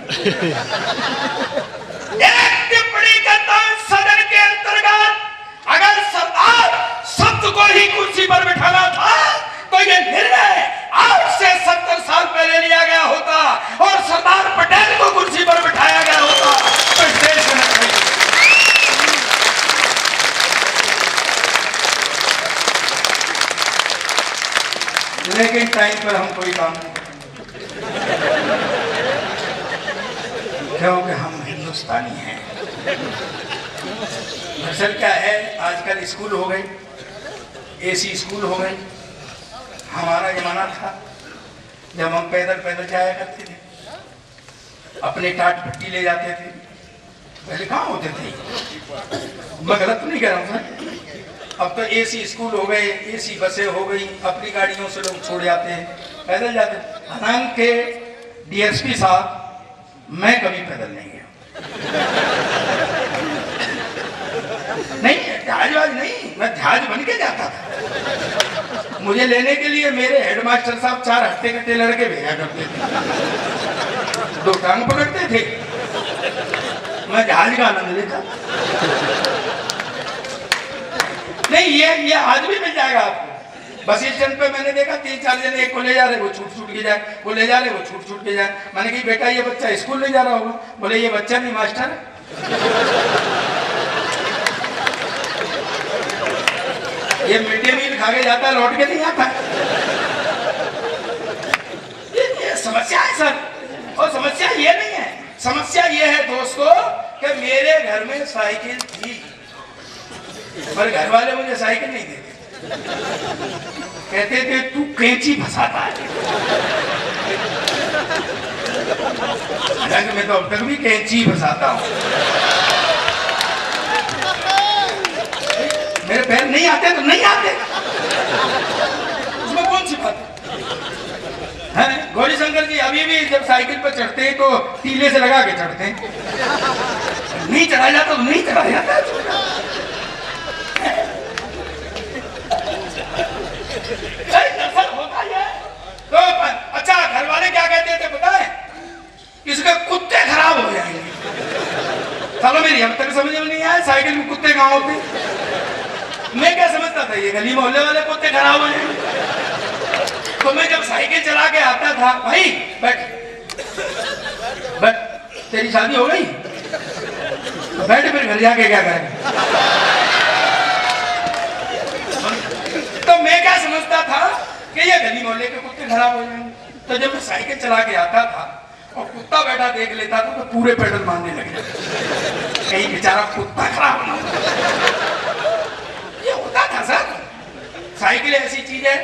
एक टिप्पणी करता हूं सदन के अंतर्गत, अगर सरदार शब्द को ही कुर्सी पर बिठाना था तो ये निर्णय आज से 70 साल पहले लिया गया होता और सरदार पटेल को कुर्सी पर बिठाया गया होता तो देश में नहीं। लेकिन टाइम पर हम कोई काम नहीं, क्योंकि हम हिंदुस्तानी हैं। दरअसल क्या है, आजकल स्कूल हो गए, एसी स्कूल हो गए। हमारा जमाना था जब हम पैदल पैदल जाया करते थे, अपने टाट पट्टी ले जाते थे, पहले कहाँ होते थे, मैं गलत तो नहीं कह रहा हूँ सर। अब तो एसी स्कूल हो गए, एसी बसें हो गई, अपनी गाड़ियों से लोग छोड़ जाते हैं, पैदल जाते हैं। हालांकि डीएसपी साहब मैं कभी पैदल नहीं गया, नहीं जहाज नहीं, मैं जहाज बन के जाता था। मुझे लेने के लिए मेरे हेडमास्टर साहब 4 हट्टे-कट्टे लड़के भेजा करते थे, 2 टांग पकड़ते थे, मैं जहाज का आनंद लेता। नहीं ये आज भी मिल जाएगा आपको। बस स्टैंड पे मैंने देखा 3-4 जने, एक को ले जा रहे, वो छूट के जाए, वो ले जा रहे, वो छूट के जाए। मैंने कहा बेटा ये बच्चा स्कूल ले जा रहा होगा, बोले ये बच्चा नहीं मास्टर। ये मिड डे मील खा के जाता है, लौट के नहीं आता। ये समस्या है सर, और समस्या ये नहीं है, समस्या ये है दोस्तों कि मेरे घर में साइकिल थी, पर घर वाले मुझे साइकिल नहीं देते, कहते थे तू कैंची फंसाता है। हालांकि मैं तो अब तक भी कैंची फंसाता हूँ। मेरे पैर नहीं आते तो नहीं आते, उसमें कौन सी बात है? गौरी शंकर जी अभी भी जब साइकिल पर चढ़ते हैं तो टीले से लगा के चढ़ते हैं, नहीं चढ़ाया जाता तो नहीं चढ़ाया जाता। होता है तो अच्छा, घर वाले क्या कहते थे पता है? इसके कुत्ते खराब हो जाएंगे। चलो मेरी अब तक समझ में नहीं आया साइकिल में कुत्ते कहाँ होते। मैं क्या समझता था ये गली मोहल्ले वाले कुत्ते खराब हो जाएंगे। तो मैं जब साइकिल चला के आता था, भाई बैठ बैठ, तेरी शादी हो गई तो बैठ, फिर घर जाके क्या करें। तो मैं क्या समझता था कि ये गली मोहल्ले के कुत्ते खराब हो जाएंगे। तो जब मैं साइकिल चला के आता था और कुत्ता बैठा देख लेता था तो पूरे पेडल मारने लगे, कहीं बेचारा कुत्ता खराब ना हो। ये होता था सर। साइकिल ऐसी चीज है,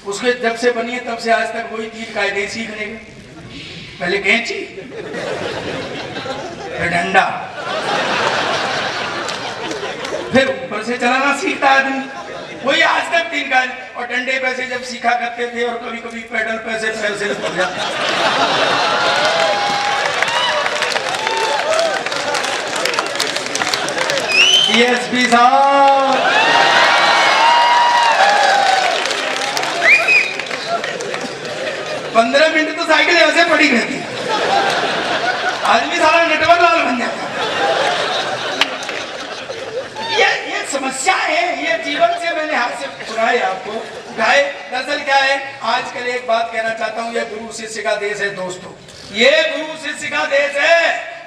उसके जब से बनी है तब से आज तक वही तीन कायदे सीखने के। पहले कैंची, फिर डंडा, फिर ऊपर से चलाना सीखता आदमी, वही आज तक तीन कायदे। और डंडे पैसे जब सीखा करते थे और कभी कभी पैडल पैसे पैसे पड़ जाते। डीएसपी साहब, पंद्रह मिनट तो साइकिल ऐसे पड़ी रहती, आदमी सारा नेटवर्क लाल बन जाता। ये समस्या है, ये जीवन से मैंने हाथ से उठाए, आपको उठाए। दरअसल क्या है, आजकल एक बात कहना चाहता हूँ, ये गुरु शिष्य का देश है दोस्तों, ये गुरु शिष्य का देश है।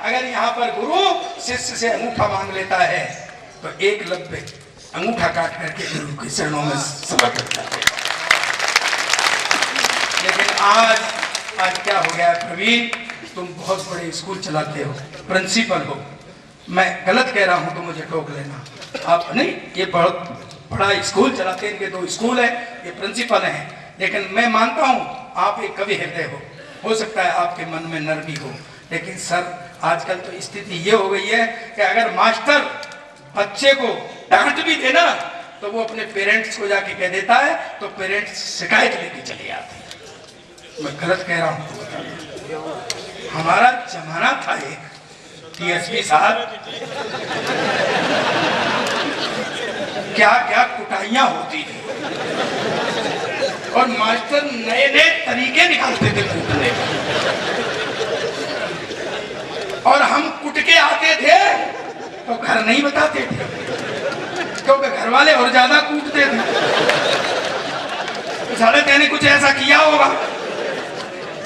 अगर यहाँ पर गुरु शिष्य से अंगूठा मांग लेता है तो एक लब्बे अंगूठा काट करके गुरु के चरणों में समर्पित करते हैं। लेकिन आज क्या हो गया प्रवीण, तुम बहुत बड़े स्कूल चलाते हो, प्रिंसिपल हो, मैं गलत कह रहा हूं तो मुझे टोक लेना। आप नहीं, ये बहुत बड़ा स्कूल चलाते हैं, इनके दो स्कूल है, ये प्रिंसिपल हैं। लेकिन मैं मानता हूं आप एक कवि हृदय हो सकता है आपके मन में नरमी हो, लेकिन सर आजकल तो स्थिति ये हो गई है कि अगर मास्टर बच्चे को डांट भी देना तो वो अपने पेरेंट्स को जाके कह देता है, तो पेरेंट्स शिकायत लेके चले आते हैं। मैं गलत कह रहा हूं? हमारा जमाना था एक डीएसपी साहब, क्या क्या कुटाइयां होती थी और मास्टर नए नए तरीके निकालते थे कूटने के, और हम कुट के आते थे तो घर नहीं बताते थे क्योंकि घर वाले और ज्यादा कूटते थे। साले तेने कुछ ऐसा किया होगा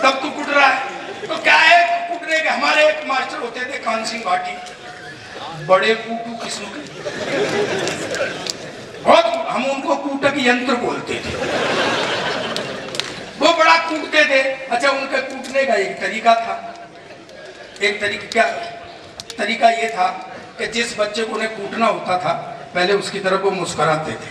तब तू कुट रहा है। तो क्या है कूटने के? हमारे एक मास्टर होते थे कान सिंह भाटी, बड़े कूटू किस्म के, बहुत, हम उनको कूटक यंत्र बोलते थे। वो बड़ा कूटते थे। अच्छा, उनके कूटने का एक तरीका था, एक तरीका ये था कि जिस बच्चे को उन्हें कूटना होता था पहले उसकी तरफ वो मुस्कुराते थे,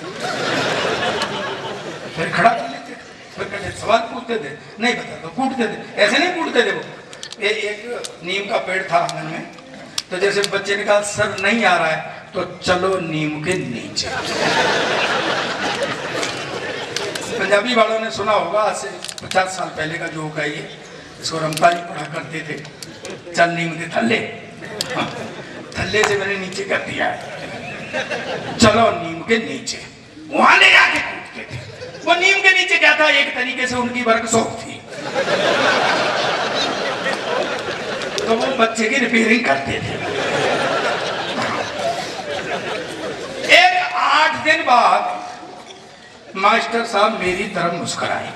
फिर खड़ा कर लेते थे, फिर कहते सवाल पूछते थे, नहीं पता तो कूटते थे। ऐसे नहीं कूटते थे वो। एक नीम का पेड़ था आंगन में, तो जैसे बच्चे ने कहा सर नहीं आ रहा है तो चलो नीम के नीचे। पंजाबी वालों ने सुना होगा, आज से 50 साल पहले का जोक है ये, इसको रमता जी पढ़ा करते थे, चल नीम के थल्ले। हाँ, थल्ले से मैंने नीचे कर दिया, चलो नीम के नीचे। वहां ले जाके कूदते थे। वो नीम के नीचे क्या था, एक तरीके से उनकी वर्कशॉप थी, तो वो बच्चे की रिपेयरिंग करते थे। एक 8 दिन बाद मास्टर साहब मेरी तरफ मुस्कुराए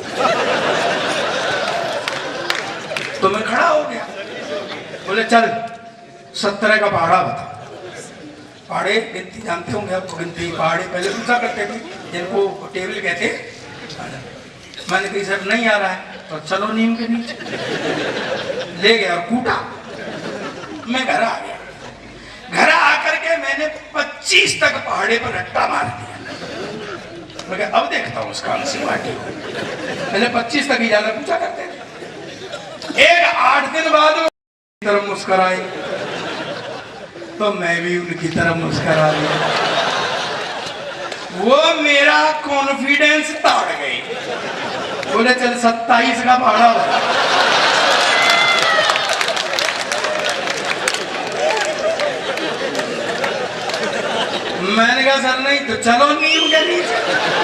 तो मैं खड़ा हो गया, बोले चल 17 का पहाड़ा बता। पहाड़े गिनती जानते होंगे आप, गिनती पहाड़े पहले पूछा करते थे जिनको टेबल कहते। मैंने कही सर नहीं आ रहा है तो चलो नीम के नीचे। ले गया और कूटा। मैं घर आ गया। घर आकर के मैंने 25 तक पहाड़े पर रट्टा मार दिया। मैं अब देखता हूँ उसका कान वाटी को। पहले 25 तक ही जाना पूछा करते थे। एक 8 दिन बाद तरफ मुस्कुराए तो मैं भी उनकी तरफ मुस्कुरा दिया। वो मेरा कॉन्फिडेंस तोड़ गई। बोले चल 27 का भाड़ा होगा। मैंने कहा सर नहीं तो चलो नीम के नीचे।